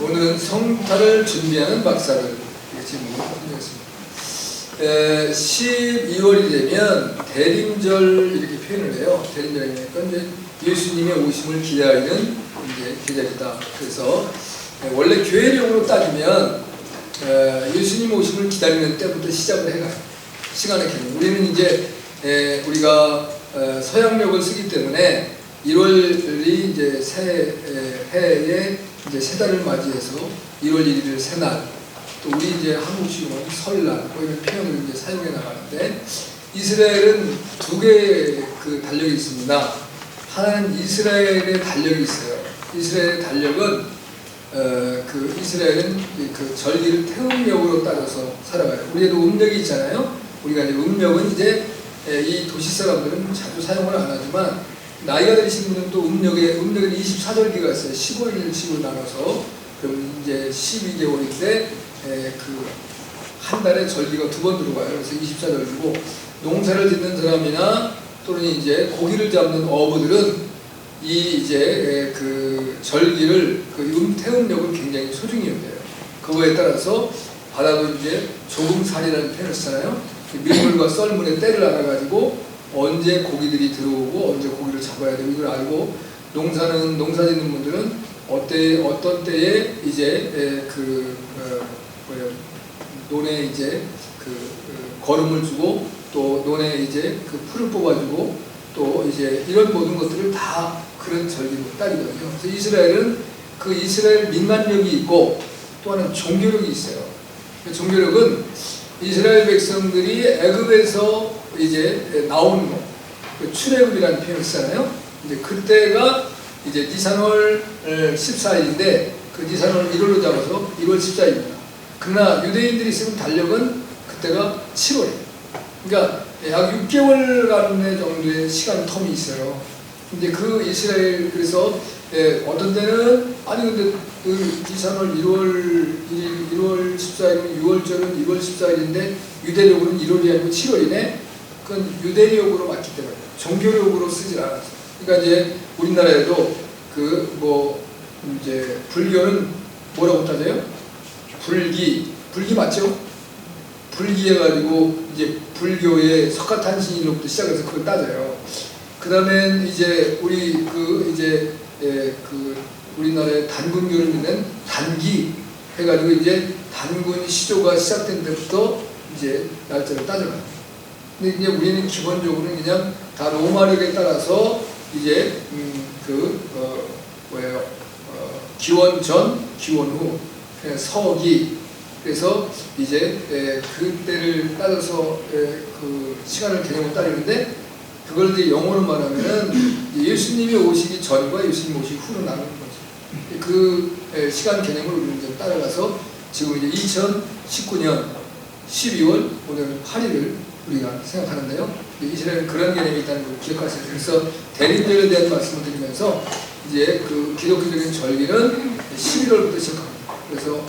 오늘은 성탄을 준비하는 박사를 제목으로 준비했습니다. 12월이 되면 대림절 이렇게 표현을 해요. 대림절이니까 이제 예수님의 오심을 기다리는 이제 계절이다. 그래서 원래 교회력으로 따지면 예수님 오심을 기다리는 때부터 시작을 해가요. 시간의 개념. 우리는 이제 우리가 서양력을 쓰기 때문에 1월이 이제 새 해에 이제 새 달을 맞이해서 1월 1일 새날, 또 우리 이제 한국식으로는 설날, 뭐 이런 표현을 이제 사용해 나가는데, 이스라엘은 두 개의 그 달력이 있습니다. 하나는 이스라엘의 달력이 있어요. 이스라엘의 달력은 그 이스라엘은 그 절기를 태음력으로 따라서 살아가요. 우리에도 음력이 있잖아요. 우리가 이제 음력은 이제 이 도시 사람들은 자주 사용을 안 하지만, 나이가 드신 분은 또 음력은 24절기가 있어요. 15일씩으로 나눠서. 그럼 이제 12개월인데 그 한 달에 절기가 두 번 들어가요. 그래서 24절기고, 농사를 짓는 사람이나 또는 이제 고기를 잡는 어부들은 이 이제 그 절기를 그 태음력을 굉장히 소중히 여겨요. 그거에 따라서 바다도 이제 조금살이라는 표현을 쓰잖아요. 밀물과 썰물의 때를 알아가지고 언제 고기들이 들어오고 언제 고기를 잡아야 되고 이걸 알고, 농사 짓는 분들은 어떤 때에 이제 논에 이제 거름을 주고, 또 논에 이제 그 풀을 뽑아주고, 또 이제 이런 모든 것들을 다 그런 절기로 따르거든요. 그래서 이스라엘은 그 이스라엘 민간력이 있고, 또 하나는 종교력이 있어요. 종교력은 이스라엘 백성들이 애굽에서 이제 나오는 거, 출애굽이라는 표현을 쓰잖아요. 이제 그때가 이제 니산월 14일인데, 그 니산월 1월로 잡아서 1월 14일입니다. 그러나 유대인들이 쓰는 달력은 그때가 7월이에요. 그러니까 약 6개월간의 정도의 시간 텀이 있어요. 근데 그 이스라엘, 그래서 어떤 때는 아니 근데 그 니산월 1월 14일은 6월절은 1월 14일인데 유대력으로는 1월이 아니고 7월이네. 그건 유대력으로 맞기 때문에 종교력으로 쓰질 않았어요. 그러니까 이제 우리나라에도 그 뭐 이제 불교는 뭐라고 따져요? 불기 맞죠? 불기 해가지고 이제 불교의 석가탄신일로부터 시작해서 그걸 따져요. 그 다음에 이제 우리 그 이제 그 우리나라의 단군교를 믿는 단기 해가지고 이제 단군 시조가 시작된 때부터 이제 날짜를 따져가요. 근데 이제 우리는 기본적으로는 그냥 다 로마력에 따라서 이제 기원 전, 기원 후, 서기, 그래서 이제 그때를 따라서 그 시간을 개념을 따르는데, 그걸 이제 영어로 말하면은 예수님이 오시기 전과 예수님 오시기 후로 나누는 거죠. 그 시간 개념을 우리는 이제 따라가서 지금 이제 2019년 12월 오늘 8일을 우리가 생각하는데요. 이스라엘은 그런 개념이 있다는 걸 기억하세요. 그래서 대림절에 대한 말씀을 드리면서 이제 그 기독교적인 절기는 11월부터 시작합니다. 그래서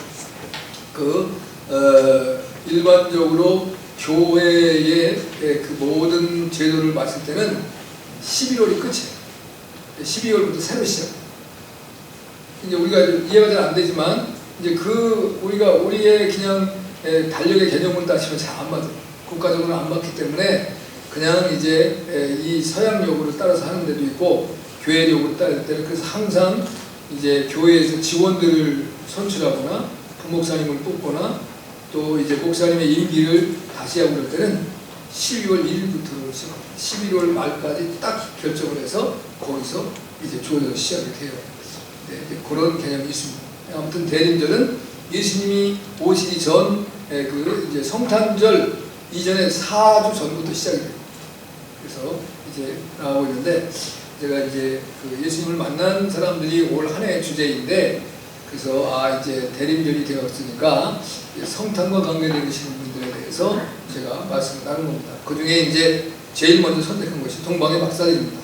일반적으로 교회의 그 모든 제도를 봤을 때는 11월이 끝이에요. 12월부터 새로 시작합니다. 이제 우리가 이해가 잘 안 되지만, 이제 우리의 그냥 달력의 개념을 따지면 잘 안 맞아요. 국가적으로 안 맞기 때문에 그냥 이제 이 서양력으로 따라서 하는 데도 있고, 교회력으로 따를 때는, 그래서 항상 이제 교회에서 직원들을 선출하거나 부목사님을 뽑거나 또 이제 목사님의 임기를 다시 하고 그럴 때는 12월 1일부터 시작합니다. 11월 말까지 딱 결정을 해서 거기서 이제 조여서 시작이 돼요. 네, 그런 개념이 있습니다. 아무튼 대림절은 예수님이 오시기 전 그 이제 성탄절 이전에 4주 전부터 시작이 돼요. 그래서 이제 나오고 있는데, 제가 이제 그 예수님을 만난 사람들이 올 한 해의 주제인데, 그래서 이제 대림절이 되었으니까 성탄과 관계되시는 분들에 대해서 제가 말씀을 나눈 겁니다. 그 중에 이제 제일 먼저 선택한 것이 동방의 박사들입니다.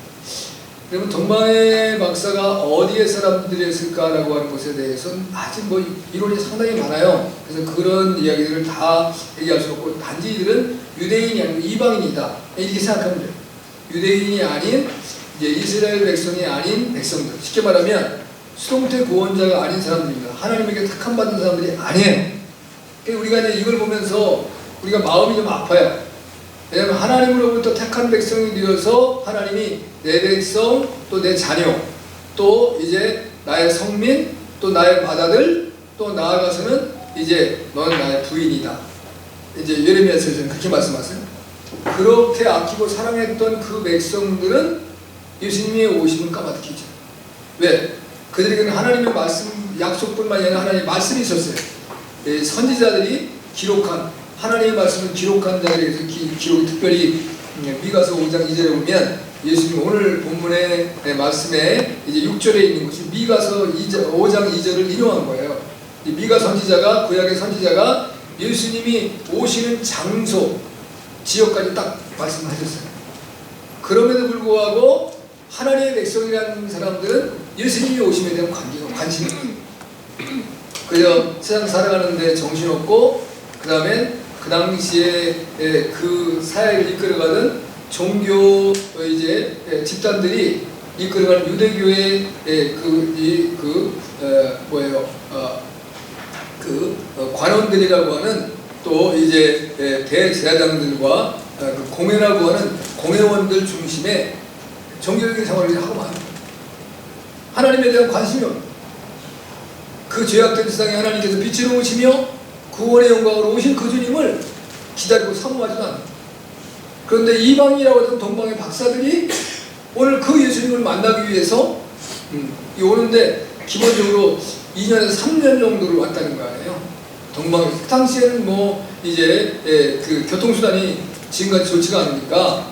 그러면 동방의 박사가 어디에 사람들이었을까라고 하는 것에 대해서는 아직 뭐 이론이 상당히 많아요. 그래서 그런 이야기들을 다 얘기할 수 없고, 단지 이들은 유대인이 아니고 이방인이다 이렇게 생각하면 돼요. 유대인이 아닌 이제 이스라엘 백성이 아닌 백성들, 쉽게 말하면 수동태 구원자가 아닌 사람들입니다. 하나님에게 택함받은 사람들이 아니에요. 그러니까 우리가 이제 이걸 보면서 우리가 마음이 좀 아파요. 왜냐하면 하나님으로부터 택한 백성이 되어서 하나님이 내 백성, 또 내 자녀, 또 이제 나의 성민, 또 나의 맏아들, 또 나아가서는 이제 너는 나의 부인이다. 이제 예레미야서에서는 그렇게 말씀하세요. 그렇게 아끼고 사랑했던 그 백성들은 예수님의 오심을 까마득히죠. 왜? 그들에게는 하나님의 말씀, 약속뿐만 아니라 하나님의 말씀이 있었어요. 선지자들이 기록한 하나님의 말씀을 기록한 자들에게서 기록이 특별히 미가서 5장 2절에 보면 예수님 오늘 본문의 말씀에 이제 6절에 있는 것이 미가서 5장 2절을 인용한 거예요. 이 미가 선지자가 구약의 선지자가 예수님이 오시는 장소 지역까지 딱 말씀하셨어요. 그럼에도 불구하고 하나님의 백성이라는 사람들은 예수님이 오심에 대한 관심이 없어요. 그래서 세상 살아가는데 정신없고 그 다음에 그 당시에 그 사회를 이끌어가는 종교 이제 집단들이 이끌어가는 유대교의 관원들이라고 하는 또 이제 대제사장들과 그 공회라고 하는 공회원들 중심의 종교적인 생활을 하고 만 하나님에 대한 관심이 없는 그 죄악된 세상에 하나님께서 빛으로 오시며 구원의 영광으로 오신 그 주님을 기다리고 사모하지도 않아요. 그런데 이방이라고 하던 동방의 박사들이 오늘 그 예수님을 만나기 위해서 오는데 기본적으로 2년에서 3년 정도를 왔다는 거 아니에요. 동방에 그 당시에는 뭐 이제 그 교통수단이 지금같이 좋지가 않으니까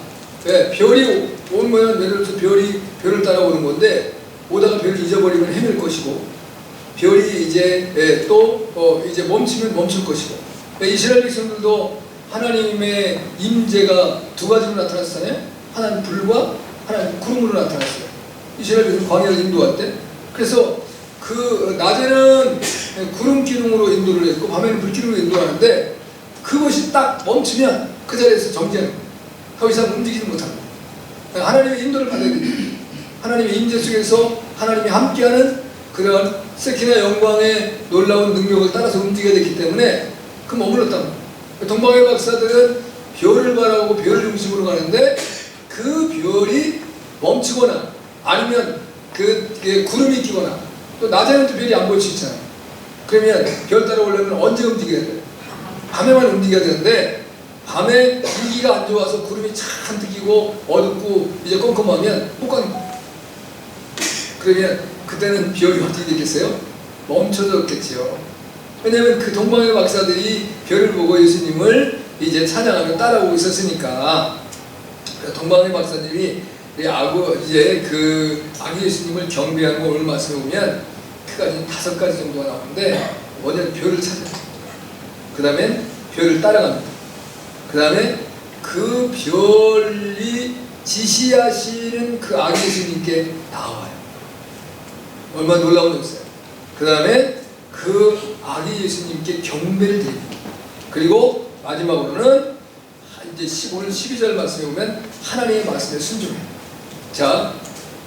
별이 오면 예를 들어서 별을 따라오는 건데 오다가 별을 잊어버리면 헤맬 것이고 별이 이제 또 이제 멈추면 멈출 것이고 이스라엘 백성들도 하나님의 임재가 두 가지로 나타났잖아요. 하나는 불과 하나는 구름으로 나타났어요. 이스라엘 백성 광야를 인도할 때 그래서 그 낮에는 구름 기둥으로 인도를 했고 밤에는 불 기둥으로 인도하는데 그것이 딱 멈추면 그 자리에서 정지하는 거예요. 더 이상 움직이지 못합니다. 하나님의 인도를 받아야 됩니다. 하나님의 임재 속에서 하나님이 함께하는 그런 세키나 영광의 놀라운 능력을 따라서 움직여야 되기 때문에 그 머물렀단 말이에요. 동방의 박사들은 별을 바라보고 별 중심으로 가는데 그 별이 멈추거나 아니면 그 구름이 끼거나 또 낮에는 또 별이 안 보일 수 있잖아요. 그러면 별 따라오려면 언제 움직여야 돼요? 밤에만 움직여야 되는데 밤에 일기가 안 좋아서 구름이 잔뜩 끼고 어둡고 이제 컴컴하면 못 가는 거예요. 그러면 그때는 별이 어떻게 되겠어요? 멈춰졌겠지요. 왜냐하면 그 동방의 박사들이 별을 보고 예수님을 이제 찬양하며 따라오고 있었으니까 동방의 박사들이 이제 그 아기 예수님을 경배하는 거 오늘 말씀해 보면 크게 5가지 정도가 나오는데 먼저 별을 찾아요. 그 다음에 별을 따라갑니다. 그 다음에 그 별이 지시하시는 그 아기 예수님께 나와요. 얼마나 놀라운 역사예요. 그 다음에 그 아기 예수님께 경배를 드립니다. 그리고 마지막으로는 이제 오늘 12절 말씀에 보면 하나님의 말씀에 순종해요. 자,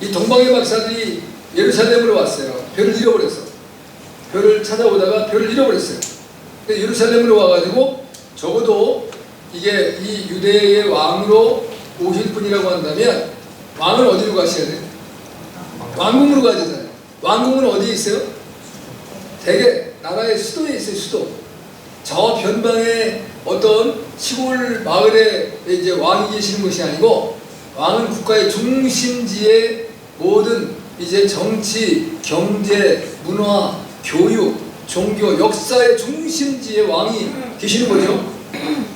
이 동방의 박사들이 예루살렘으로 왔어요. 별을 잃어버렸어. 별을 찾아오다가 별을 잃어버렸어요. 근데 예루살렘으로 와가지고 적어도 이게 이 유대의 왕으로 오실 분이라고 한다면 왕은 어디로 가셔야 돼요? 왕궁으로 가야 되잖아요. 왕궁은 어디에 있어요? 대개 나라의 수도에 있어요. 수도. 저 변방의 어떤 시골 마을에 이제 왕이 계시는 것이 아니고 왕은 국가의 중심지에 모든 이제 정치, 경제, 문화, 교육, 종교, 역사의 중심지에 왕이 계시는 거죠.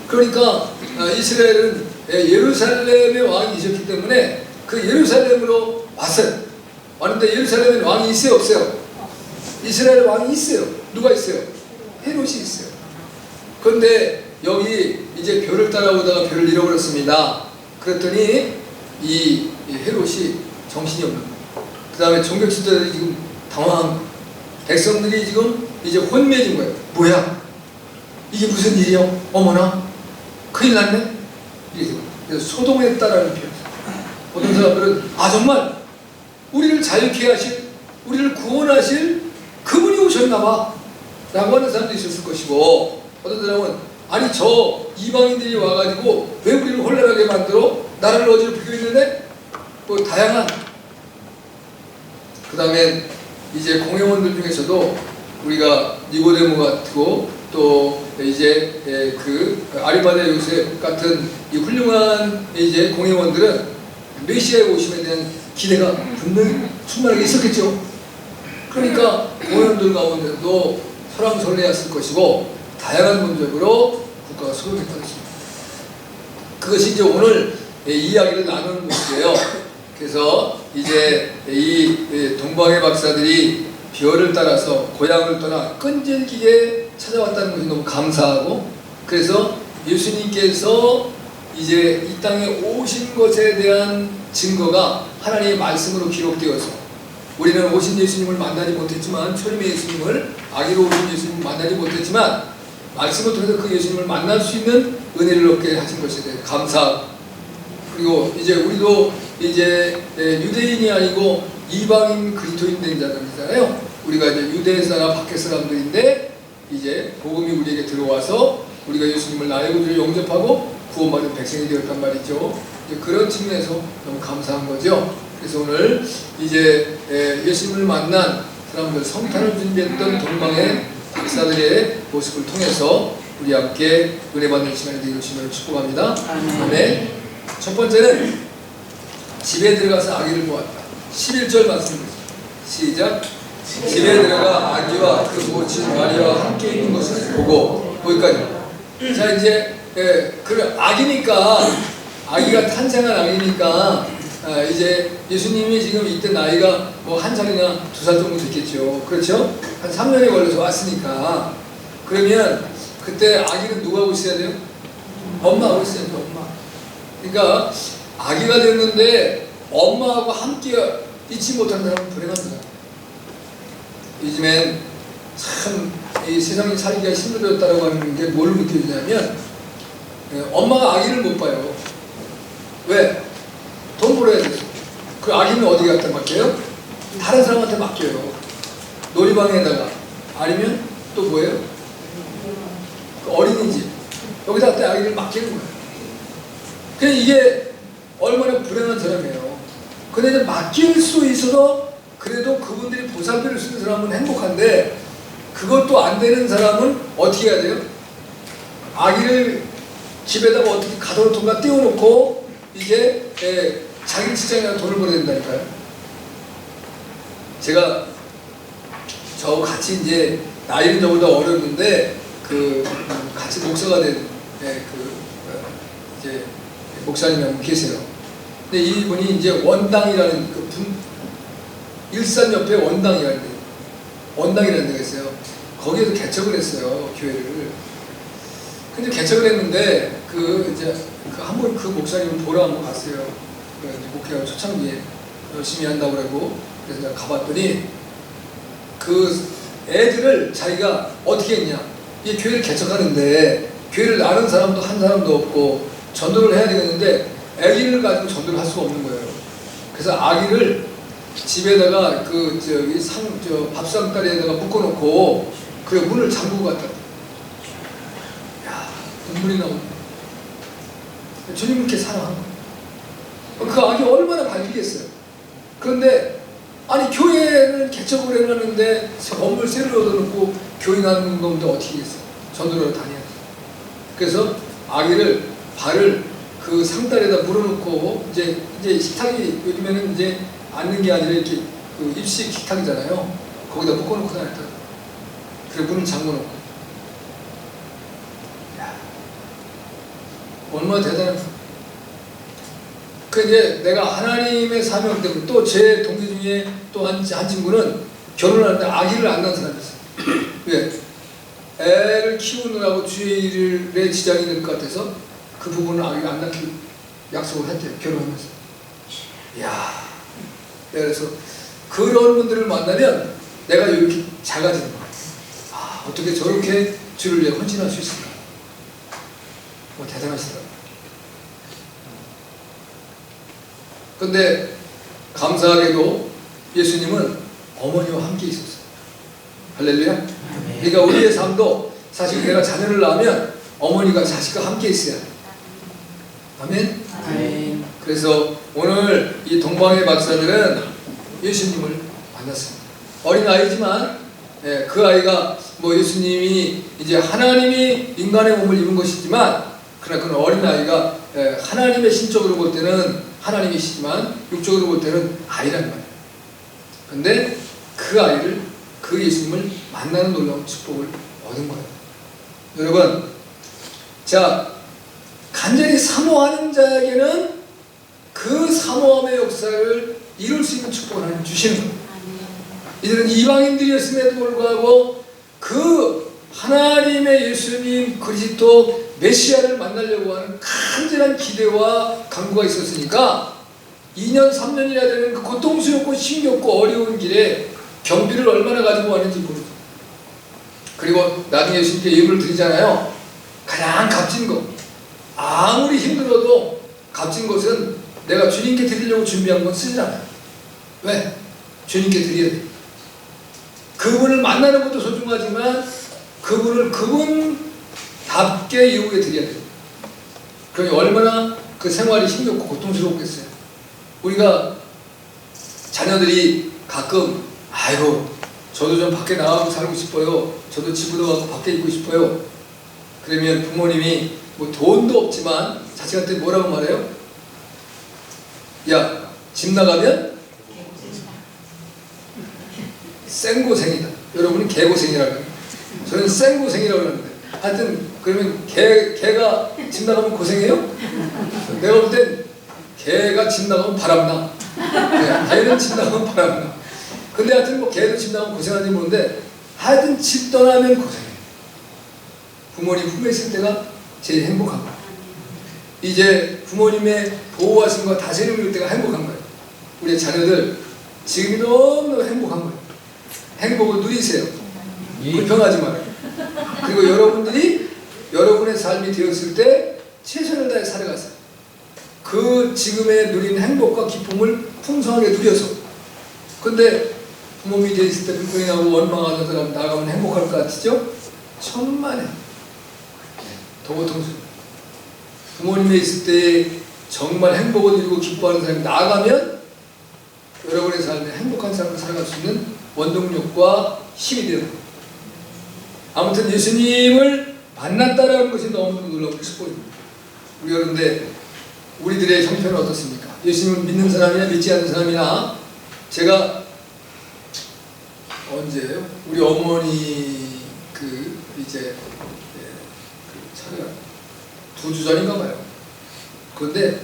그러니까 이스라엘은 예루살렘의 왕이 계셨기 때문에 그 예루살렘으로 왔어요. 왔는데 예루살렘에 왕이 있어요? 없어요? 이스라엘 왕이 있어요. 누가 있어요? 헤롯이 있어요. 그런데 여기 이제 별을 따라오다가 별을 잃어버렸습니다. 그랬더니 이 헤롯이 정신이 없는 거예요. 그 다음에 종교 지도자들이 지금 당황한 거예요. 백성들이 지금 이제 혼미해진 거예요. 뭐야? 이게 무슨 일이야? 어머나? 큰일 났네? 이게 그래서 소동했다라는 표현. 어떤 사람들은 정말 우리를 자유케 하실 우리를 구원하실 그분이 오셨나 봐 라고 하는 사람도 있었을 것이고, 어떤 사람은 아니 저 이방인들이 와가지고 왜 우리를 혼란하게 만들어? 나를 어지럽히고 있는데? 뭐 다양한. 그 다음에 이제 공회원들 중에서도 우리가 니고데모 같고 또 이제 그 아리마다 요셉 같은 이 훌륭한 이제 공회원들은 메시아의 오심에 대한 기대가 분명히 충만하게 있었겠죠. 그러니까 공회원들 가운데도 설왕설래였을 것이고, 다양한 문제로 국가가 수록했다는 것입니다. 그것이 이제 오늘 이야기를 나누는 것이에요. 그래서 이제 이 동방의 박사들이 별을 따라서 고향을 떠나 끈질기게 찾아왔다는 것이 너무 감사하고, 그래서 예수님께서 이제 이 땅에 오신 것에 대한 증거가 하나님의 말씀으로 기록되어서, 우리는 오신 예수님을 만나지 못했지만, 초림의 예수님을, 아기로 오신 예수님을 만나지 못했지만 말씀을 통해서 그 예수님을 만날 수 있는 은혜를 얻게 하신 것에 대해 감사. 그리고 이제 우리도 이제 유대인이 아니고 이방인 그리스도인 된 자들이잖아요. 우리가 이제 유대에서나 밖에 사람들인데 이제 복음이 우리에게 들어와서 우리가 예수님을 나의 구주로 영접하고 구원받은 백성이 되었단 말이죠. 이제 그런 측면에서 너무 감사한 거죠. 그래서 오늘 이제 예수님을 만난 사람들, 성탄을 준비했던 동방의 박사들의 모습을 통해서 우리 함께 은혜 받는 시간이 되길 주님을 축복합니다. 아멘. 첫 번째는 집에 들어가서 아기를 보았다. 11절 말씀입니다. 시작. 집에 들어가 아기와 그 모친 마리아와 함께 있는 것을 보고, 거기까지. 자, 이제 그 아기니까, 아기가 탄생한 아기니까 이제 예수님이 지금 이때 나이가 뭐 1살이나 2살 정도 됐겠죠. 그렇죠? 한 3년이 걸려서 왔으니까. 그러면 그때 아기는 누가 하고 있어야 돼요? 엄마하고 있어야 돼요. 엄마. 그러니까 아기가 됐는데 엄마하고 함께 있지 못하는 사람은 불행합니다. 요즘엔 참 이 세상이 살기가 힘들었다고 하는 게 뭘 느껴지냐면, 엄마가 아기를 못 봐요. 왜? 돈 벌어야 돼서. 그 아기는 어디 갖다 맡겨요? 다른 사람한테 맡겨요. 놀이방에다가. 아니면 또 뭐예요? 그 어린이집. 여기다 갖다 아기를 맡기는 거예요. 그냥 이게 얼마나 불행한 사람이에요. 근데 이제 맡길 수 있어도 그래도 그분들이 보살펴줄 수 있는 사람은 행복한데, 그것도 안 되는 사람은 어떻게 해야 돼요? 아기를 집에다가 어떻게 가둬놓던가 띄워놓고 이제 자기 직장에다 돈을 벌어야 된다니까요. 제가 저하고 같이 이제 나이는 저보다 어렸는데 그 같이 목사가 된 이제 목사님이 한 분 계세요. 근데 이분이 이제 원당이라는 그 일산 옆에 원당이라는 데가 있어요. 거기에서 개척을 했어요, 교회를. 근데 개척을 했는데 이제 한 번 그 목사님을 보러 한번 갔어요. 목회가 초창기에 열심히 한다고 그러고, 그래서 내가 가봤더니 그 애들을 자기가 어떻게 했냐, 이 교회를 개척하는데 교회를 아는 사람도 한 사람도 없고 전도를 해야 되겠는데 아기를 가지고 전도를 할 수가 없는 거예요. 그래서 아기를 집에다가 밥상다리에다가 묶어놓고 그래 문을 잠그고 갔다. 야, 눈물이 나오네. 주님을 이렇게 사랑한 거예요. 그 아기 얼마나 밝히겠어요. 그런데 아니 교회를 개척을 해놨는데 건물 새로 얻어놓고 교회 나는 건데 어떻게 했어요? 전도를 다녀야죠. 그래서 아기를 발을 그 상다리에다 물어놓고 이제 식탁이 요즘에는 이제 앉는 게 아니라 이렇게 그 입식 식탁이잖아요. 거기다 묶어놓고 다녔다. 그래 문을 잠궈놓고. 야, 얼마나 대단한. 그 이제 내가 하나님의 사명 때문에, 또 제 동기 중에 또 한 친구는 결혼하는데 아기를 안 낳은 사람이 있어요. 왜? 애를 키우느라고 주의 일에 지장이 될 것 같아서 그 부분은 아기를 안 낳기로 약속을 했대요, 결혼하면서. 이야, 그래서 그런 분들을 만나면 내가 이렇게 작아지는 거야. 아, 어떻게 저렇게 주를 위해 헌신할 수 있을까? 뭐 대단하시더라고요. 근데 감사하게도 예수님은 어머니와 함께 있었어요. 할렐루야. 그러니까 우리의 삶도 사실 내가 자녀를 낳으면 어머니가 자식과 함께 있어야 돼. 아멘. 그래서 오늘 이 동방의 박사들은 예수님을 만났습니다. 어린 아이지만 그 아이가 뭐 예수님이 이제 하나님이 인간의 몸을 입은 것이지만 그러나 그는 어린 아이가 하나님의 신적으로 볼 때는 하나님이시지만 육적으로 볼 때는 아이란 말이에요. 근데 그 아이를 그 예수님을 만나는 놀라운 축복을 얻은 거예요. 여러분, 자, 간절히 사모하는 자에게는 그 사모함의 역사를 이룰 수 있는 축복을 하나님 주시는 거예요. 이들은 이방인들이었음에도 불구하고 그 하나님의 예수님 그리스도 메시아를 만나려고 하는 간절한 기대와 간구가 있었으니까 2년 3년이나 되는 그 고통스럽고 힘겹고 어려운 길에 경비를 얼마나 가지고 왔는지 모르죠. 그리고 나중에 예수님께 예물을 드리잖아요. 가장 값진 거, 아무리 힘들어도 값진 것은 내가 주님께 드리려고 준비한 건 쓰지 않아요. 왜? 주님께 드려야 돼. 그분을 만나는 것도 소중하지만 그분을 그분답게 이후에 드려야 돼요. 그러니 얼마나 그 생활이 힘겹고 고통스럽겠어요. 우리가 자녀들이 가끔 아이고 저도 좀 밖에 나가고 살고 싶어요. 저도 집으로 가고 밖에 있고 싶어요. 그러면 부모님이 뭐 돈도 없지만 자식한테 뭐라고 말해요? 야, 집 나가면 생고생이다. 여러분은 개고생이라고 해요. 저는 생고생이라고 하는데 하여튼 그러면 개가 집 나가면 고생해요? 내가 볼 땐 개가 집 나가면 바람나. 개는 집 나가면 바람나. 근데 하여튼 뭐 개도 집 나가면 고생하는지 모르는데 하여튼 집 떠나면 고생해. 부모님 품에 있을 때가 제일 행복한 거예요. 이제 부모님의 보호하심과 다스림을 줄 때가 행복한 거예요. 우리 자녀들 지금이 너무너무 행복한 거예요. 행복을 누리세요. 불평하지 말아요. 그리고 여러분들이 여러분의 삶이 되었을 때 최선을 다해 살아가세요. 그 지금의 누린 행복과 기쁨을 풍성하게 누려서. 근데 부모님이 되어 있을 때 불평이 나고 원망하는 사람 나가면 행복할 것 같으죠? 천만에 더 고통스러워요. 부모님이 있을 때 정말 행복을 누리고 기뻐하는 사람이 나가면 여러분의 삶에 행복한 삶을 살아갈 수 있는 원동력과 힘이 되는 거예요. 아무튼 예수님을 만났다라는 것이 너무너무 놀라운 축복입니다. 그런데 우리들의 형편은 어떻습니까? 예수님을 믿는 사람이나 믿지 않는 사람이나 제가 언제예요? 우리 어머니 이제 차가 2주 전인가 봐요. 그런데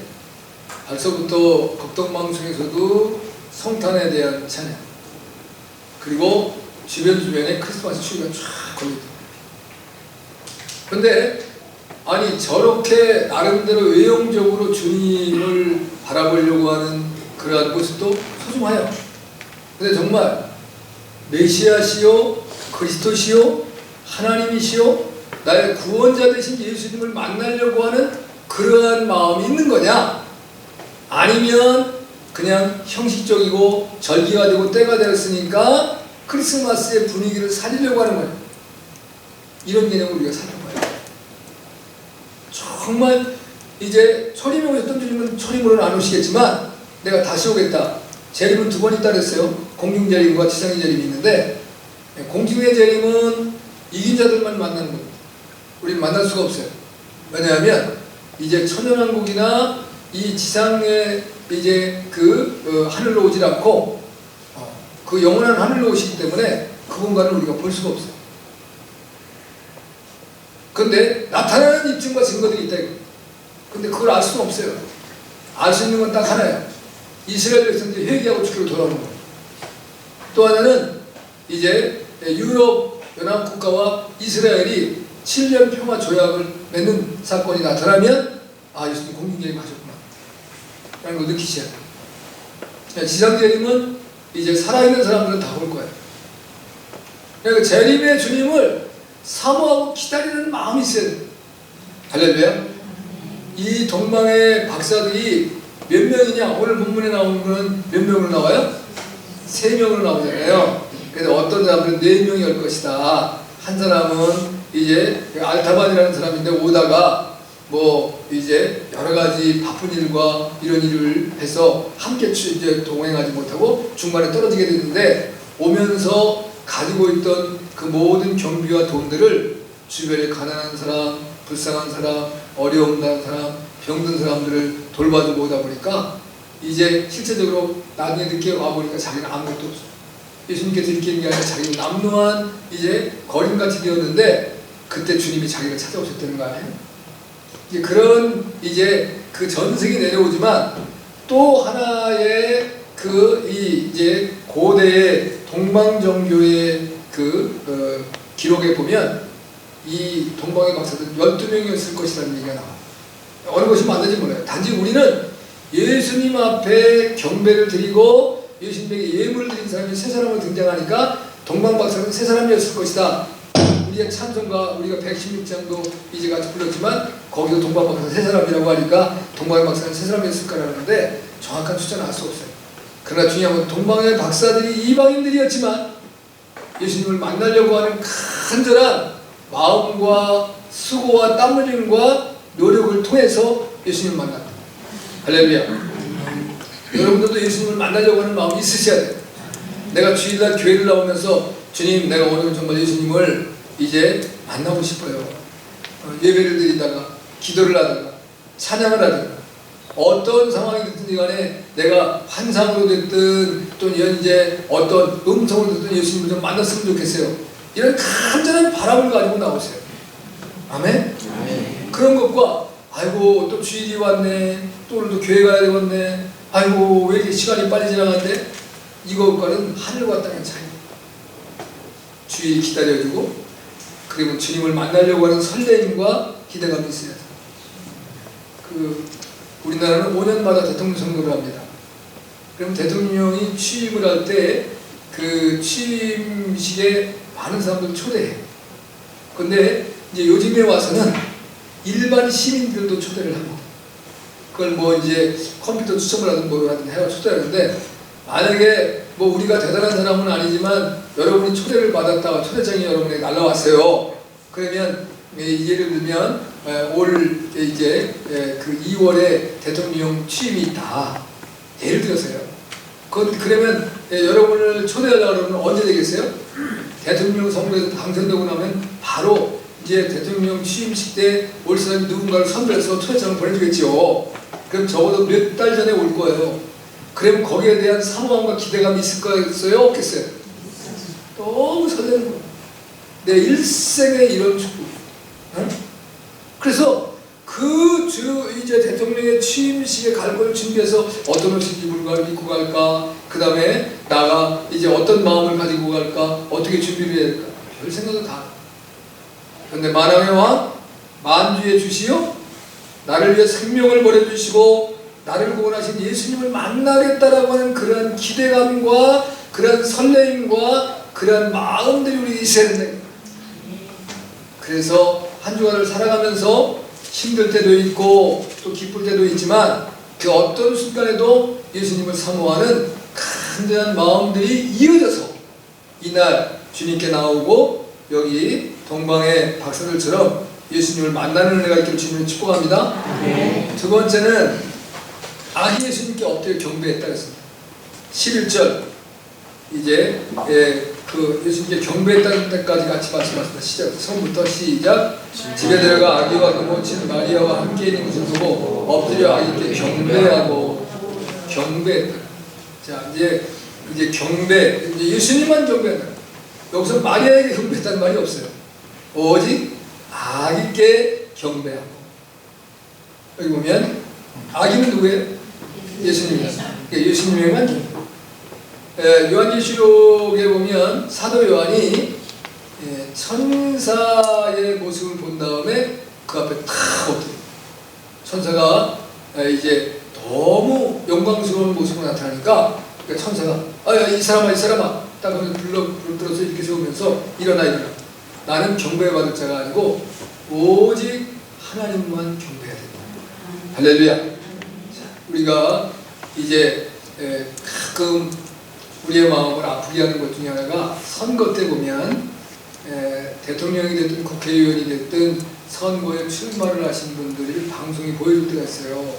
벌써부터 극동방송에서도 성탄에 대한 찬양 그리고 주변에 크리스마스 추리가 쫙 걸리더라고요. 그런데 아니 저렇게 나름대로 외형적으로 주님을 바라보려고 하는 그러한 모습도 소중해요. 근데 정말 메시아시요 그리스도시요 하나님이시요 나의 구원자 되신 예수님을 만나려고 하는 그러한 마음이 있는 거냐? 아니면 그냥 형식적이고 절기가 되고 때가 되었으니까 크리스마스의 분위기를 살리려고 하는 거예요. 이런 개념을 우리가 살펴봐요. 정말 이제 초림에 오셨던 주님은 초림으로는 안 오시겠지만 내가 다시 오겠다. 재림은 2번 있다 그랬어요. 공중 재림과 지상의 재림이 있는데 공중의 재림은 이긴 자들만 만나는 겁니다. 우리는 만날 수가 없어요. 왜냐하면 이제 천연왕국이나 이 지상에 이제 하늘로 오질 않고 그 영원한 하늘로 오시기 때문에 그 공간을 우리가 볼 수가 없어요. 근데 나타나는 입증과 증거들이 있다 이거. 근데 그걸 알 수는 없어요. 알 수 있는 건 딱 하나예요. 이스라엘 백성들이 회개하고 주기로 돌아오는 거예요. 또 하나는 이제 유럽 연합 국가와 이스라엘이 7년 평화 조약을 맺는 사건이 나타나면 예수님 공중재림 하셨구나 라는 걸 느끼셔야 돼요. 지상재림은 이제 살아있는 사람들은 다 볼 거예요. 그러니까 재림의 주님을 사모하고 기다리는 마음이 있어야 돼요. 할렐루야. 이 동방의 박사들이 몇 명이냐? 오늘 본문에 나오는 건 몇 명으로 나와요? 3명으로 나오잖아요. 그래서 어떤 사람들은 4명이 올 것이다. 한 사람은 이제 알타반이라는 사람인데 오다가 뭐 이제 여러 가지 바쁜 일과 이런 일을 해서 함께 이제 동행하지 못하고 중간에 떨어지게 됐는데 오면서 가지고 있던 그 모든 경비와 돈들을 주변에 가난한 사람, 불쌍한 사람, 어려움 당한 사람, 병든 사람들을 돌봐주고 오다 보니까 이제 실제적으로 나중에 늦게 와보니까 자기는 아무것도 없어. 예수님께서 이렇게 있는 게 아니라 자기는 남루한 이제 거림같이 되었는데 그때 주님이 자기를 찾아오셨다는 거 아니에요? 이제 그런 이제 그 전승이 내려오지만 또 하나의 그 이제 고대의 동방정교의 기록에 보면 이 동방의 박사들 12명이었을 것이라는 얘기가 나와요. 어느 것이 맞는지 몰라요. 단지 우리는 예수님 앞에 경배를 드리고 예수님에게 예물을 드린 사람이 3사람으로 등장하니까 동방박사는 3사람이었을 것이다. 우리의 찬송가 우리가 116장도 이제 같이 불렀지만 거기서 동방박사 3사람이라고 하니까 동방박사는 3사람이었을 거라는데 정확한 숫자는 알 수 없어요. 그러나 중요한 건 동방의 박사들이 이방인들이었지만 예수님을 만나려고 하는 간절한 마음과 수고와 땀 흘림과 노력을 통해서 예수님을 만났다. 할렐루야. 여러분들도 예수님을 만나려고 하는 마음이 있으셔야 돼요. 내가 주일날 교회를 나오면서 주님 내가 오늘 정말 예수님을 이제 만나고 싶어요. 예배를 드리다가 기도를 하다가 찬양을 하다가 어떤 상황이 됐든지 간에 내가 환상으로 됐든 또 현재 어떤 음성으로 됐든 예수님을 좀 만났으면 좋겠어요. 이런 간절한 바람을 가지고 나오세요. 아멘? 그런 것과 아이고 또 주일이 왔네, 또 오늘도 교회 가야 되겠네, 아이고 왜 이렇게 시간이 빨리 지나갔네, 이것과는 하늘과 땅의 차이. 주일이 기다려지고 그리고 주님을 만나려고 하는 설레임과 기대감이 있어야 돼요. 우리나라는 5년마다 대통령 선거를 합니다. 그럼 대통령이 취임을 할 때 그 취임식에 많은 사람들 초대해요. 근데 이제 요즘에 와서는 일반 시민들도 초대를 합니다. 그걸 뭐 이제 컴퓨터 추첨을 하든 뭘 하든 해서 초대하는데 만약에 뭐 우리가 대단한 사람은 아니지만 여러분이 초대를 받았다가 초대장이 여러분에게 날라왔어요. 그러면 예를 들면 올 이제 그 2월에 대통령 취임이 있다. 예를 들어서요. 그러면 여러분을 초대하려고 그러면 언제 되겠어요? 대통령 선거에서 당선되고 나면 바로 이제 대통령 취임식 때 올 사람이 누군가를 선별해서 초대장을 보내주겠죠. 그럼 적어도 몇 달 전에 올 거예요. 그러면 거기에 대한 사모함과 기대감이 있을 거였어요? 없겠어요? 너무 설레는 거예요. 내 일생의 이런 축복. 응? 그래서 이제 대통령의 취임식에 갈 걸 준비해서 어떤 옷을 입고 갈까? 그 다음에 나가 이제 어떤 마음을 가지고 갈까? 어떻게 준비를 해야 될까? 별 생각을 다. 그런데 만왕의 왕, 만주의 주시요, 나를 위해 생명을 버려주시고 나를 구원하신 예수님을 만나겠다라고 하는 그런 기대감과 그런 설레임과 그런 마음들이 우리 있어야 된다. 그래서 한 주간을 살아가면서 힘들 때도 있고 또 기쁠 때도 있지만 그 어떤 순간에도 예수님을 사모하는 간절한 마음들이 이어져서 이날 주님께 나오고 여기 동방의 박사들처럼 예수님을 만나는 은혜가 있기를 주님을 축복합니다. 네. 두 번째는 아기 예수님께 어떻게 경배했다 했습니다. 11절 이제 그 예수님께 경배했다는 때까지 같이 말씀하셨습니다. 시작, 처음부터 시작. 집에 들어가 아기와 그 모친 마리아와 함께 있는 것을 보고 엎드려 아기께 경배하고 경배했다. 자 이제 경배, 이제 예수님만 경배한다. 여기서 마리아에게 경배했다는 말이 없어요. 오직 아기께 경배하고. 여기 보면 아기는 누구예요? 예수님입니다. 예수님에게만 경배. 요한계시록에 보면 사도 요한이 천사의 모습을 본 다음에 그 앞에 탁 엎드려. 천사가 이제 너무 영광스러운 모습으로 나타나니까 천사가 이 사람아 딱 불러서 이렇게 세우면서 일어나. 나는 경배받을 자가 아니고 오직 하나님만 경배해야 된다. 할렐루야. 자, 우리가 이제 가끔 우리의 마음을 아프게 하는 것 중에 하나가 선거 때 보면 대통령이 됐든 국회의원이 됐든 선거에 출마를 하신 분들이 방송에 보여줄 때가 있어요.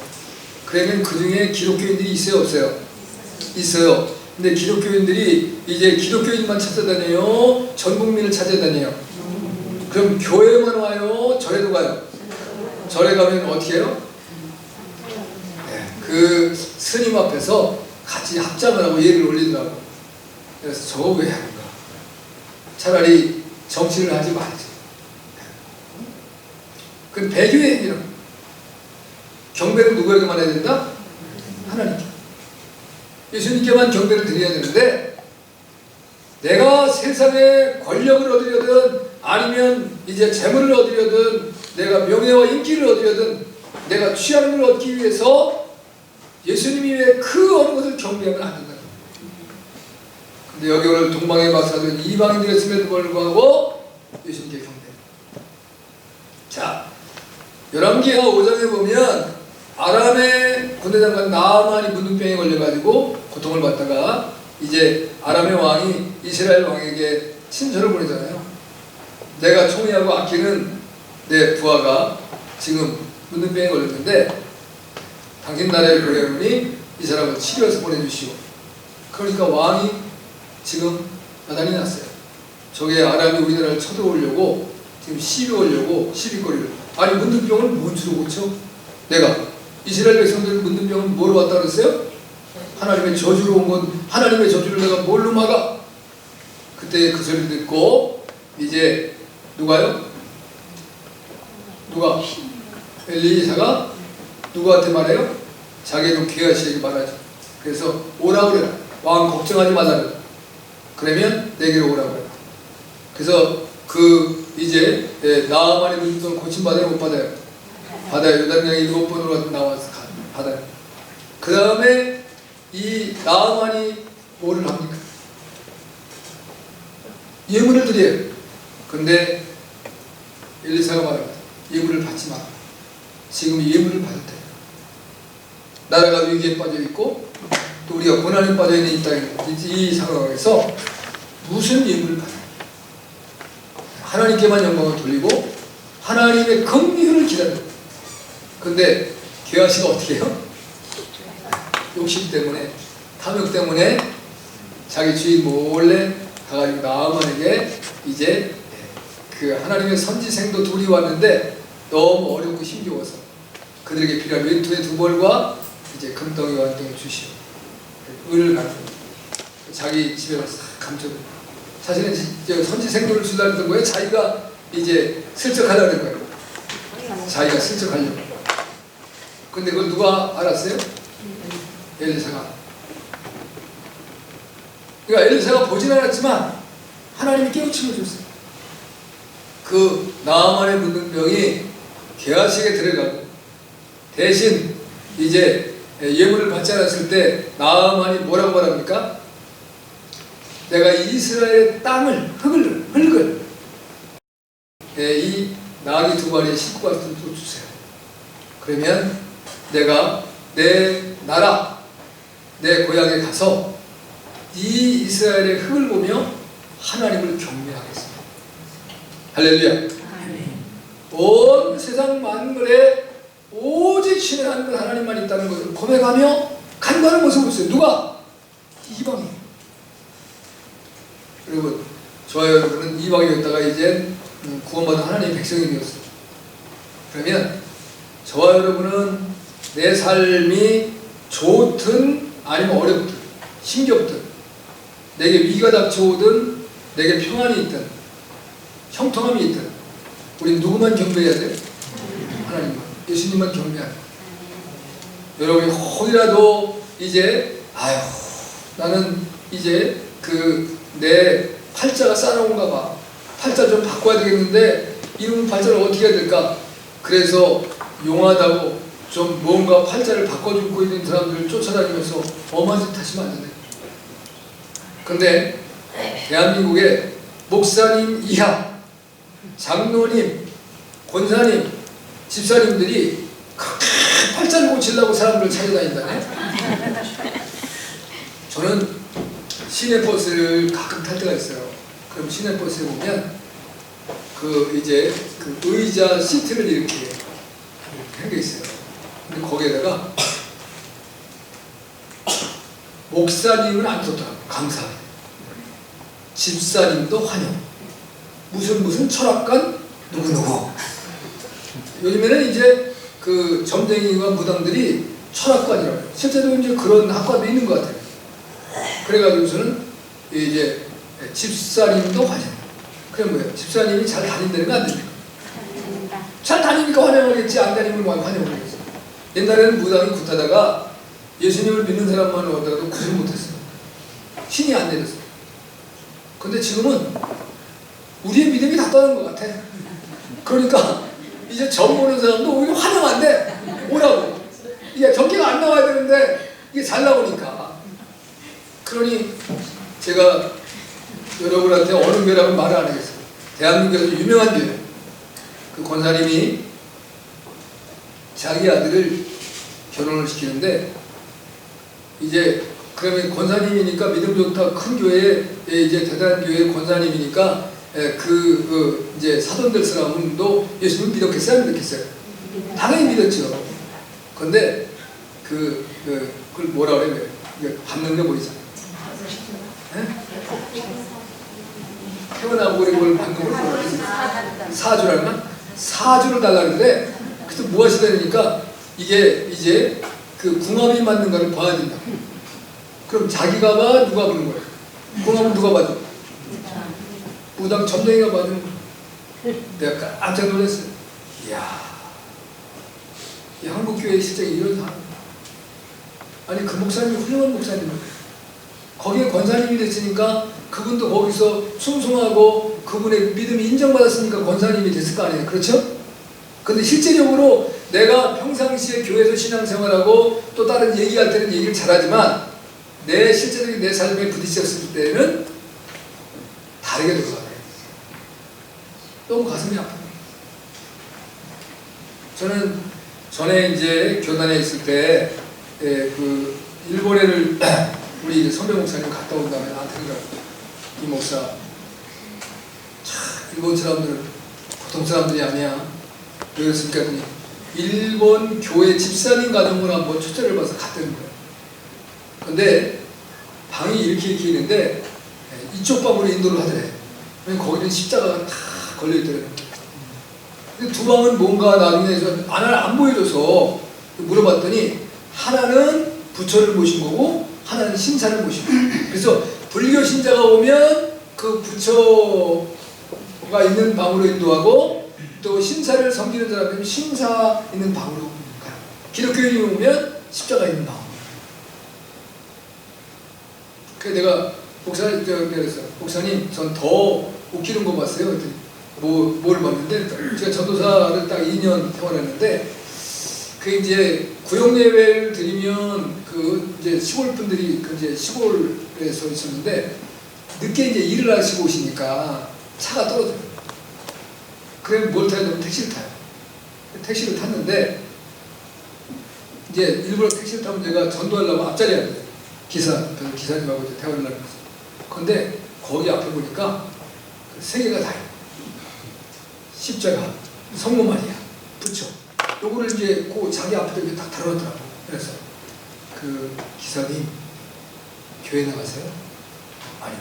그러면 그 중에 기독교인들이 있어요, 없어요? 있어요. 근데 기독교인들이 이제 기독교인만 찾아다녀요? 전 국민을 찾아다녀요? 그럼 교회만 와요? 절에도 가요? 절에 가면 어떻게 해요? 그 스님 앞에서 같이 합장을 하고 예를 올리더라고. 그래서 저거 왜 하는가? 차라리 정치를 하지 말지. 그건 배교의 행위는 경배는 누구에게만 해야 된다? 하나님께. 예수님께만 경배를 드려야 되는데, 내가 세상에 권력을 얻으려든 아니면 이제 재물을 얻으려든 내가 명예와 인기를 얻으려든 내가 취하는 걸 얻기 위해서 예수님이 왜 그 어느 것을 경배하면 안 된다. 근데 여기 오늘 동방의 박사들은 이방인들이었음에도 불구하고 예수님께 경배. 자, 열왕기하 5장에 보면 아람의 군대장관 나아만이 문둥병에 걸려가지고 고통을 받다가 이제 아람의 왕이 이스라엘 왕에게 친서를 보내잖아요. 내가 총애하고 아끼는 내 부하가 지금 문둥병에 걸렸는데 당신 나라에 보내오니 이 사람을 치료해서 보내주시오. 그러니까 왕이 지금 나단이 났어요. 저게 아람이 우리나라를 쳐들어오려고 지금 시비거리를. 아니 문둥병을 뭔 주로 고쳐? 내가 이스라엘 백성들 문둥병을 뭐로 왔다 그랬어요? 하나님의 저주로 온 건 하나님의 저주를 내가 뭘로 막아? 그때 그 소리 듣고 이제 누가요? 누가? 엘리사가 누구한테 말해요? 자기 좀 게하시에게 말하죠. 그래서 오라고 그래라. 왕 걱정하지 말라고. 그러면 내게로 오라고 그래라. 그래서 그 이제 나아만의 문둥병 고침받아요? 못 받아요? 받아요. 요단강에 7번으로 나와서 받아요. 그 다음에 이 나아만이 뭐를 합니까? 예물을 드려요. 근데 엘리사가 말합니다. 예물을 받지 마라. 지금 예물을 받을 때 나라가 위기에 빠져 있고 또 우리가 고난에 빠져 있는 이 상황에서 무슨 예물을 받아요? 하나님께만 영광을 돌리고 하나님의 긍휼을 기다려요. 근데 게하시가 어떻게 해요? 욕심 때문에, 탐욕 때문에 자기 주인 몰래 가가지고 나아만에게 이제 그 하나님의 선지생도 둘이 왔는데 너무 어렵고 힘겨워서 그들에게 필요한 왼토의 2벌과 이제 금덩이와 한 덩이 주시오. 을을 가지고 자기 집에 가서 감춰요. 사실은 선지생도를 주려는 거예요. 자기가 이제 슬쩍 하려는 거예요. 자기가 슬쩍 하려고. 근데 그걸 누가 알았어요? 엘리사가. 그러니까 엘리사가 보진 않았지만 하나님이 깨우침을 줬어요. 그 나아만의 문둥병이 게하시에게 들어가고 대신 이제 예물을 받지 않았을 때 나아만이 뭐라고 말합니까? 내가 이스라엘의 땅을 흙을 이 나귀 2마리의 식구가 또 주세요. 그러면 내가 내 나라 내 고향에 가서 이 이스라엘의 흙을 보며 하나님을 경배하겠습니다. 할렐루야. 온 세상 만물에 오직 신의 한 하나님만 있다는 것을 고백하며 간과하는 모습을 보세요. 누가? 이방인. 여러분, 저와 여러분은 이방이었다가 이제 구원받은 하나님의 백성이 되었어요. 그러면 저와 여러분은 내 삶이 좋든 아니면 어렵든 힘겹든 내게 위기가 닥쳐오든 내게 평안이 있든 형통함이 있든 우리 누구만 경배해야 돼요? 하나님만. 예수님만 경배하는. 여러분이 혹이라도 이제 나는 이제 내 팔자가 싸나운가 봐. 팔자 좀 바꿔야 되겠는데 이놈 팔자를 어떻게 해야 될까? 그래서 용하다고 좀 뭔가 팔자를 바꿔주고 있는 사람들을 쫓아다니면서 엄한 짓 하시면 안 된다. 근데 대한민국에 목사님 이하 장로님, 권사님, 집사님들이 그렇게 팔자를 고치려고 사람들을 찾아다닌다네. 저는 시내버스를 가끔 탈 때가 있어요. 그럼 시내버스에 보면 그 이제 그 의자 시트를 이렇게 한 게 있어요. 근데 거기에다가 목사님은 안 썼더라고요. 강사. 집사님도 환영. 무슨 철학관 누구누구. 요즘에는 이제 그 점쟁이와 무당들이 철학관이라고 해요. 실제로 이제 그런 학과도 있는 것 같아요. 그래가지고서는 이제 집사님도 환영. 그게 뭐예요? 집사님이 잘 다닌다는 거 안 됩니까? 잘 다니니까 환영하겠지, 안 다니면 환영하겠지. 옛날에는 무당이 굿하다가 예수님을 믿는 사람만 오더라도 구슬 못했어요. 신이 안 내렸어요. 근데 지금은 우리의 믿음이 다 떠난 것 같아. 그러니까 이제 점 보는 사람도 오히려 환영 안 돼. 오라고. 이게 전개가 안 나와야 되는데 이게 잘 나오니까. 그러니 제가 여러분한테 어느 교회라고 말을 안 하겠어요. 대한민국에서 유명한 교회. 그 권사님이 자기 아들을 결혼을 시키는데 이제 그러면 권사님이니까 믿음 좋다 큰 교회에 이제 대단한 교회 권사님이니까 그 이제 사돈들 사람도 예수님 믿었겠어요? 안 믿었겠어요? 당연히 믿었죠. 근데 그걸 뭐라 그래요? 받는 게 뭐있잖아요. 태어나고 그래 뭘 받는 걸 뭐라 그래요? 사주라면 사주를 달라는데 그래서 뭐 하시다니까 이게 이제 그 궁합이 맞는가를 봐야 된다. 그럼 자기가 봐 누가 보는 거예요? 궁합은 누가 봐줘? 무당 점쟁이가 봐주는 거예요. 내가 깜짝 놀랐어요. 이야, 이 한국교회 실제 이런 사람. 아니 그 목사님이 훌륭한 목사님이에요. 거기에 권사님이 됐으니까 그분도 거기서 순송하고 그분의 믿음이 인정받았으니까 권사님이 됐을 거 아니에요. 그렇죠? 근데 실제적으로 내가 평상시에 교회에서 신앙생활하고 또 다른 얘기할 때는 얘기를 잘하지만 내 실제적인 내 삶에 부딪혔을 때는 다르게 돌아가요. 너무 가슴이 아파요. 저는 전에 이제 교단에 있을 때 그 일본에를 우리 선배 목사님 갔다 온 다음에 나한테 그러더라고요. 이 목사 참 일본 사람들은 보통 사람들이 아니야. 왜 그랬습니까? 했더니 일본 교회 집사님 가정을 한번 초대를 받아서 갔다는 거예요. 근데 방이 이렇게 있는데 이쪽 방으로 인도를 하더래. 거기는 십자가가 다 걸려있더래요. 근데 두 방은 뭔가 나중에 하나를 안 보여줘서 물어봤더니 하나는 부처를 모신 거고 하나는 신사를 모신 거예요. 그래서 불교 신자가 오면 그 부처가 있는 방으로 인도하고 또 신사를 섬기는 사람은 신사 있는 방으로 가요. 기독교인이 오면 십자가 있는 방. 그래서 내가 목사님 그랬어요. 목사님 전 더 웃기는 거 봤어요. 그랬더니 뭘 봤는데 제가 전도사를 딱 2년 생활했는데 그 이제 구역 예배를 드리면 그 이제 시골 분들이 그 이제 시골에서 있었는데 늦게 이제 일을 하시고 오시니까 차가 떨어져요. 그럼 뭘 타야 되면 택시를 타요. 택시를 탔는데 이제 일부러 택시를 타면 제가 전도하려고 앞자리에 앉아요. 기사님하고 이제 대화를 나누면서. 근데 거기 앞에 보니까 세 개가 다요. 십자가, 성모 마리아, 부처. 요거를 이제 그 자기 앞에다 이렇게 딱 달아놨더라고. 그래서 그 기사님 교회 나가세요? 아니요.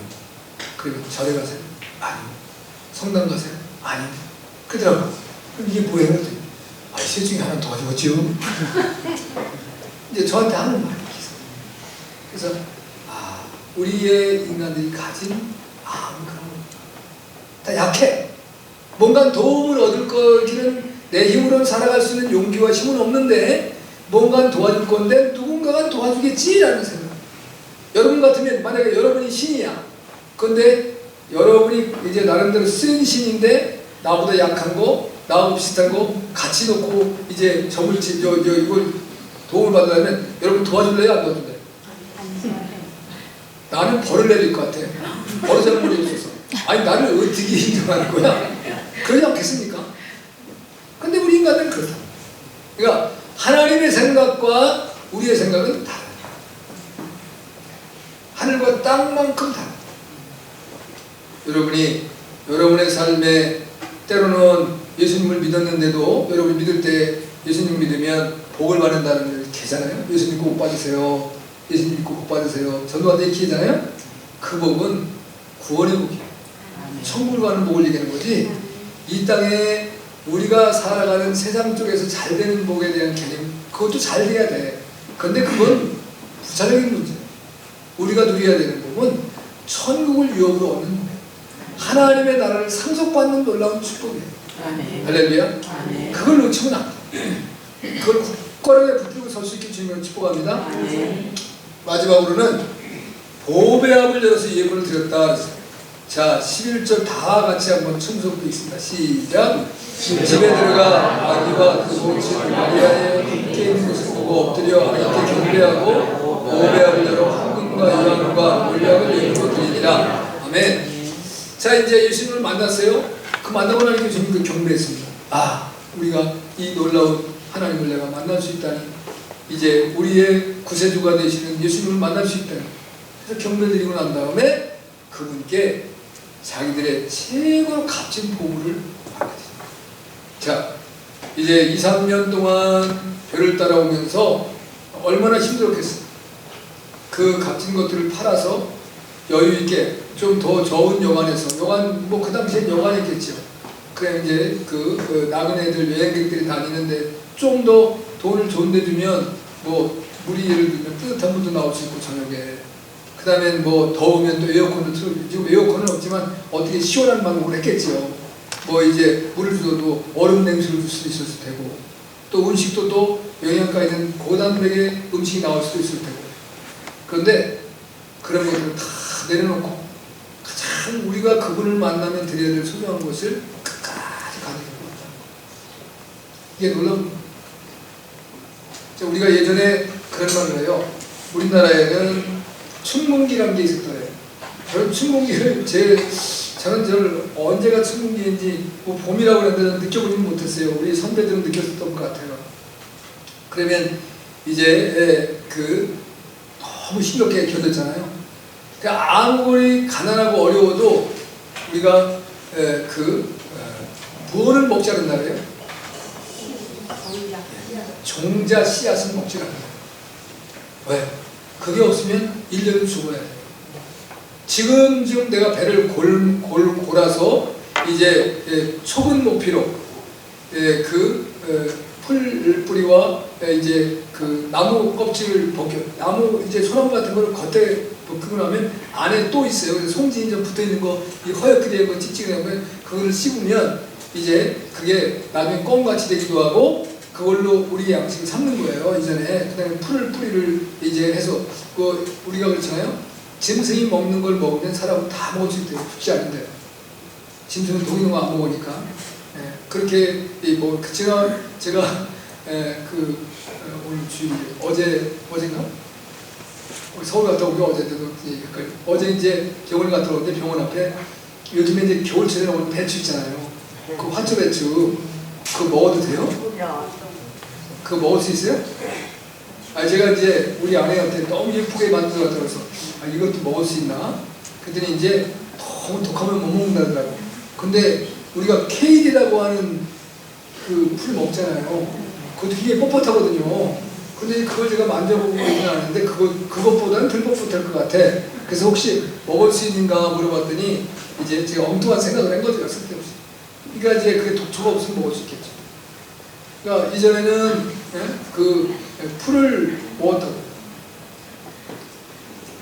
그러면 절에 가세요? 아니요. 성당 가세요? 아니요. 그러더라고. 그럼 이게 뭐예요? 그랬더니 아니 셋 중에 하나 도와주었죠. 이제 저한테 하는 말이에요. 그래서 우리의 인간들이 가진 다 약해. 뭔가 도움을 얻을 거기는 내 힘으로는 살아갈 수 있는 용기와 힘은 없는데 뭔가 도와줄 건데 누군가가 도와주겠지라는 생각. 여러분 같으면 만약에 여러분이 신이야. 근데 여러분이 이제 나름대로 쓴 신인데 나보다 약한 거, 나하고 비슷한 거 같이 놓고 이제 이걸 도움을 받으려면 여러분 도와줄래요? 안 도와줄래요? 나는 벌을 내릴 것 같아. 버르장머리 없어서. 아니 나를 어떻게 인정하는 거야? 그러지 않겠습니까? 근데 우리 인간들은 그렇다. 그러니까 하나님의 생각과 우리의 생각은 다르다. 하늘과 땅만큼 다. 여러분이 여러분의 삶에 때로는 예수님을 믿었는데도 여러분이 믿을 때 예수님 믿으면 복을 받는다는 걸 계잖아요. 예수님 믿고 복 받으세요. 예수님 믿고 복 받으세요. 전도한테 이렇게 하잖아요. 그 복은 구원의 복이에요. 천국을 가는 복을 얘기하는 거지. 이 땅에 우리가 살아가는 세상 쪽에서 잘 되는 복에 대한 개념, 그것도 잘 돼야 돼. 근데 그건 부차적인 문제예요. 우리가 누려야 되는 복은 천국을 유업으로 얻는 복이에요. 하나님의 나라를 상속받는 놀라운 축복이에요. 할렐루야. 그걸 놓치면 안 돼. 그걸 굳건하게 붙들고 설 수 있게 주님을 축복합니다. 마지막으로는 보배합을 열어서 예물을 드렸다. 자, 11절 다 같이 한번 춤속도 있습니다. 시작. 집에 들어가 아기와 그 모친을 마리아의 함께 있는 것을 보고 엎드려 하나님께 경배하고 보배합을 열어 황금과 유황과 몰약을 예물로 드리니라. 아멘. 자, 이제 예수님을 만났어요. 그 만나고 나니까 주님께 경배했습니다. 아, 우리가 이 놀라운 하나님을 내가 만날 수 있다니, 이제 우리의 구세주가 되시는 예수님을 만날 수 있다니. 그래서 경배드리고 난 다음에 그분께 자기들의 최고로 값진 보물을 받게 됩니다. 자, 이제 2, 3년 동안 별을 따라오면서 얼마나 힘들었겠어요. 그 값진 것들을 팔아서 여유있게 좀 더 좋은 여관에서, 여관 뭐 그 당시엔 여관이겠죠. 그래 이제 그 나그네들 여행객들이 다니는데 좀 더 돈을 좋은 데 주면 뭐 물이 예를 들면 뜨뜻한 물도 나올 수 있고 저녁에, 그 다음에 뭐 더우면 또 에어컨을 틀어주고, 지금 에어컨은 없지만 어떻게 시원한 방법을 했겠죠. 뭐 이제 물을 주어도 얼음 냉수를 줄 수도 있었을 테고, 또 음식도 또 영양가 있는 고단백의 음식이 나올 수도 있을 테고. 그런데 그런 것들을 다 내려놓고 가장 우리가 그분을 만나면 드려야 될 소중한 것을 끝까지 가져가는 거다. 이게 놀라운. 우리가 예전에 그런 말을 해요. 우리나라에는 춘문기라는 게 있었더래요. 저는 춘문기를 저는 언제가 춘문기인지 뭐 봄이라고 그랬는데 느껴보지는 못했어요. 우리 선배들은 느꼈었던 것 같아요. 그러면 이제 너무 힘겹게 견뎠잖아요. 그러니까 아무리 가난하고 어려워도 우리가 무엇을 먹지 않는다 그래요? 종자 씨앗은 먹지 않는다. 왜? 그게 없으면 1년은 죽어야 돼요. 지금 내가 배를 골아서 이제 촉은 높이로 풀뿌리와 이제 그 나무 껍질을 나무 이제 소나무 같은 거를 겉에 벗기고 나면 안에 또 있어요. 그래서 송진이 좀 붙어 있는 거, 이 허옇게 된 거, 찌찌개 거, 그거를 씹으면 이제 그게 나중에 껌같이 되기도 하고, 그걸로 우리 양식을 삼는 거예요. 이전에. 그 다음에 뿌리를 이제 해서, 우리가 그렇잖아요. 짐승이 먹는 걸 먹으면 사람은 다 먹을 수 있대요. 죽지 않는데요. 짐승은 독 있는 거 안 먹으니까. 그렇게, 제가 오늘 주일, 어젠가? 서울 갔다 오기 어제 이제 병원에 갔다 오는데 병원 앞에 요즘에 이제 겨울철에 나오는 배추 있잖아요. 그 화초 배추. 그거 먹어도 돼요? 그거 먹을 수 있어요? 제가 이제 우리 아내한테 너무 예쁘게 만들어놨다고 그래서 이것도 먹을 수 있나? 그랬더니 이제 너무 독하면 못 먹는다더라고. 근데 우리가 케일이라고 하는 그 풀 먹잖아요. 그것도 되게 뻣뻣하거든요. 근데 그걸 제가 만져보고 있는 않았는데 그것보다는 덜 뻣뻣할 것 같아. 그래서 혹시 먹을 수 있는가 물어봤더니 이제 제가 엉뚱한 생각을 한 거죠. 쓸데없이. 그러니까 이제 그게 독초가 없으면 먹을 수 있겠죠. 그러니까 이전에는 그 풀을 먹었다고.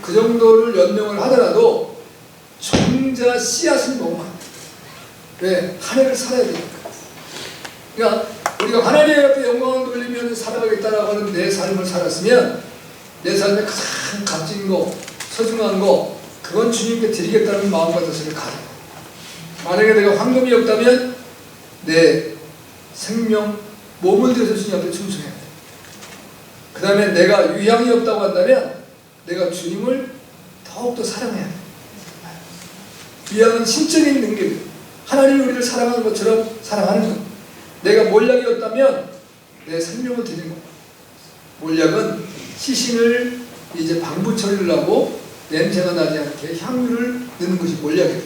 그 정도를 연명을 하더라도 종자 씨앗을 먹으면 안 돼. 왜? 한 해를 살아야 되니까. 그러니까 우리가 하나님 앞에 영광을 돌리면 살아가겠다라고 하는 내 삶을 살았으면 내 삶에 가장 값진 거, 소중한 거, 그건 주님께 드리겠다는 마음과 뜻을 가져. 만약에 내가 황금이 없다면 내 생명, 몸을 들여서 주님 앞에 충성해야 돼. 그 다음에 내가 유향이 없다고 한다면 내가 주님을 더욱더 사랑해야 돼. 유향은 신적인 능력이에요. 하나님이 우리를 사랑하는 것처럼 사랑하는 것. 내가 몰약이었다면 내 생명을 드리는 것. 몰약은 시신을 이제 방부 처리를 하고 냄새가 나지 않게 향유를 넣는 것이 몰약이에요.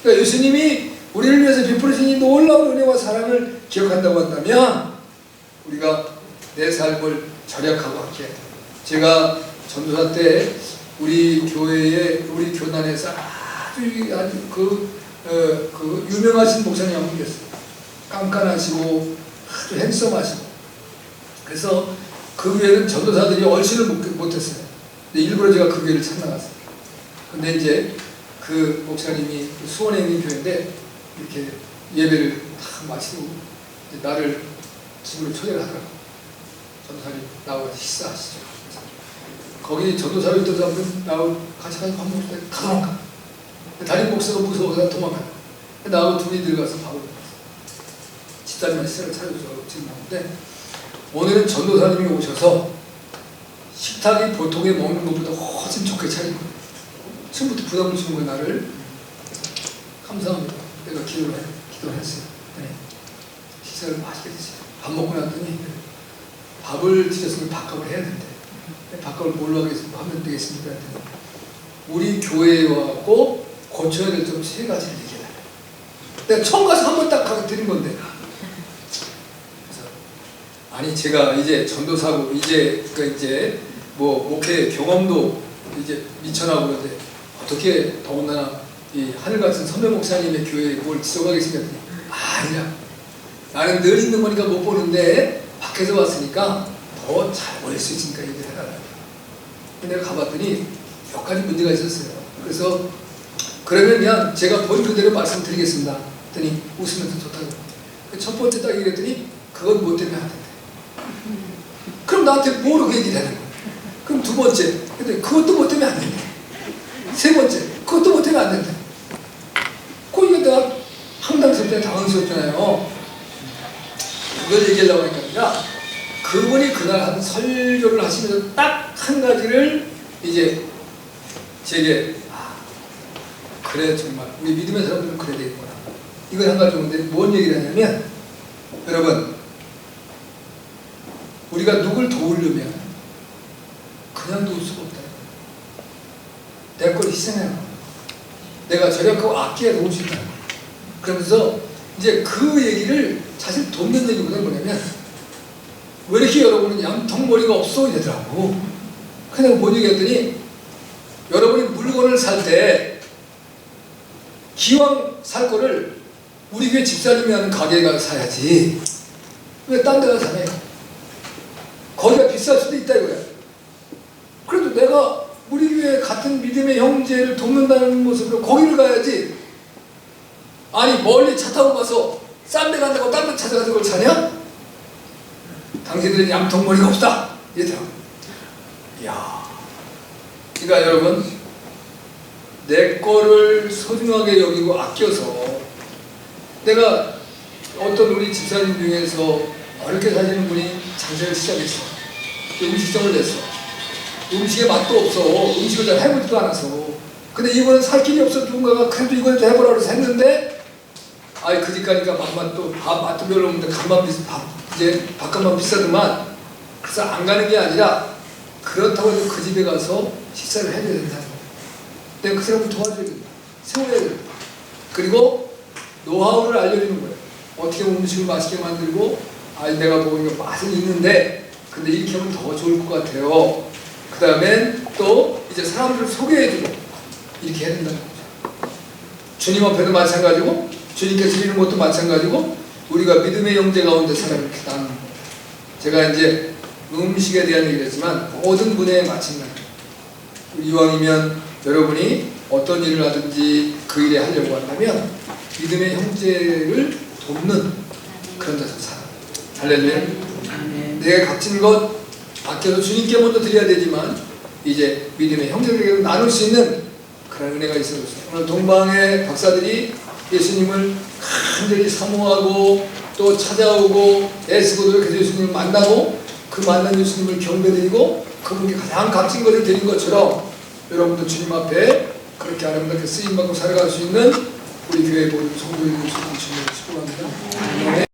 그러니까 예수님이 우리를 위해서 베풀으신 이 놀라운 은혜와 사랑을 기억한다고 한다면 우리가 내 삶을 절약하고 함께 해야 돼요. 제가 전도사 때 우리 교회에 우리 교단에서 아주 그 유명하신 목사님 한 분 계셨어요. 깐깐하시고 아주 핸섬하시고. 그래서 그 교회는 전도사들이 얼씬을 못했어요. 근데 일부러 제가 그 교회를 찾아갔어요. 근데 이제 그 목사님이 수원에 있는 교회인데 이렇게 예배를 다 마치고 이제 나를 집으로 초대를 하더라고. 전도사님 나와서 식사하시죠. 거기 전도사로 있던 사람들은 나하고 같이 가서 밥 먹을 때 가도록가. 담임 목사가 무서워서 도망가. 나하고 둘이 들어가서 밥을 먹었어. 집사님한테 식사를 차려줘서 지금 먹는데 오늘은 전도사님이 오셔서 식탁이 보통에 먹는 것보다 훨씬 좋게 차린 거예요. 처음부터 부담을 주는 거예요. 나를. 감사합니다. 내가 기도를 했어요. 네. 식사를 맛있게 드세요. 밥 먹고 났더니 밥을 드셨으면 밥값을 해야 된대. 밥값을 뭘로 하면 되겠습니까? 우리 교회에 와갖고 고쳐야 될 점 3가지를 얘기해. 내가 처음 가서 한 번 딱 드린 건데. 그래서 아니 제가 이제 전도사고 이제 뭐 목회 경험도 이제 미천하고 그런데 어떻게 더군다나 이 하늘 같은 선배 목사님의 교회에 뭘 지적하겠습니까? 아니야. 나는 늘 있는 거니까 못 보는데 밖에서 왔으니까 더 잘 보일 수 있으니까 얘기를 해달라. 내가 가봤더니 몇 가지 문제가 있었어요. 그래서 그러면 그냥 제가 본 그대로 말씀드리겠습니다. 했더니 웃으면서 좋다고. 첫 번째 딱 얘기했더니 그건 뭐 때문에 안 된대. 그럼 나한테 뭐라고 얘기를 하는 거야. 그럼 두 번째 근데 그것도 뭐 때문에 안 된대. 세 번째 그것도 뭐 때문에 안 된대. 그거 내가 황당스럽잖아요. 당황스럽잖아요. 그걸 얘기하려고 하니까 아니라 그분이 그날 한 설교를 하시면서 딱 한 가지를 이제 제게 그래 정말 우리 믿음의 사람들은 그래야 되겠구나. 이걸 한 가지 오는데 뭔 얘기를 하냐면 여러분 우리가 누굴 도우려면 그냥 도울 수가 없다. 내 걸 희생해야 내가 절약하고 아껴야 도울 수 있다. 그러면서 이제 그 얘기를 사실 돕는 얘기보다는 뭐냐면 왜 이렇게 여러분은 양턱머리가 없어 이러더라고. 그냥 뭔 얘기했더니 여러분이 물건을 살 때 기왕 살 거를 우리 교회 집사님이 하는 가게에 가서 사야지 왜 딴 데 가서 사냐. 거기가 비쌀 수도 있다 이거야. 그래도 내가 우리 교회 같은 믿음의 형제를 돕는다는 모습으로 거기를 가야지. 아니 멀리 차 타고 가서 싼 데 간다고 딴 데 찾아가서 그걸 사냐? 당신들은 양턱머리가 없다 이러더라고. 이야, 그러니까 여러분 내 거를 소중하게 여기고 아껴서 내가 어떤 우리 집사님 중에서 어렵게 사시는 분이 장사를 시작했어. 음식점을 냈어. 음식에 맛도 없어. 음식을 잘 해보지도 않아서. 근데 이거는 살 길이 없어. 누군가가 그래도 이걸 해보라고 해서 했는데 아이 그 집 가니까 맛도 별로 없는데 이제 밥값만 비싸더만. 그래서 안 가는 게 아니라 그렇다고 해서 그 집에 가서 식사를 해줘야 된다는 거예요. 내가 그 사람을 도와줘야 된다. 세워야 된다. 그리고 노하우를 알려주는 거예요. 어떻게 음식을 맛있게 만들고 내가 보니까 맛은 있는데 근데 이렇게 하면 더 좋을 것 같아요. 그 다음엔 또 이제 사람들을 소개해주고 이렇게 해야 된다는 거죠. 주님 앞에도 마찬가지고 주님께서 이루는 것도 마찬가지고 우리가 믿음의 형제 가운데 사람을 이렇게 나누는 거예요. 제가 이제 음식에 대한 얘기를 했지만 모든 분야에 마찬가지예요. 이왕이면 여러분이 어떤 일을 하든지 그 일에 하려고 한다면 믿음의 형제를 돕는 그런 데서 살아. 할렐루야. 내가 갇힌 것 아껴서 주님께 먼저 드려야 되지만 이제 믿음의 형제들에게 나눌 수 있는 그런 은혜가 있어요. 오늘 동방의 박사들이 예수님을 간절히 사모하고 또 찾아오고 애쓰고 노력해서 예수님을 만나고 그 만난 예수님을 경배드리고 그분께 가장 값진 것을 드린 것처럼 여러분도 주님 앞에 그렇게 아름답게 쓰임받고 살아갈 수 있는 우리 교회 모든 성도들이 주님을 축복합니다.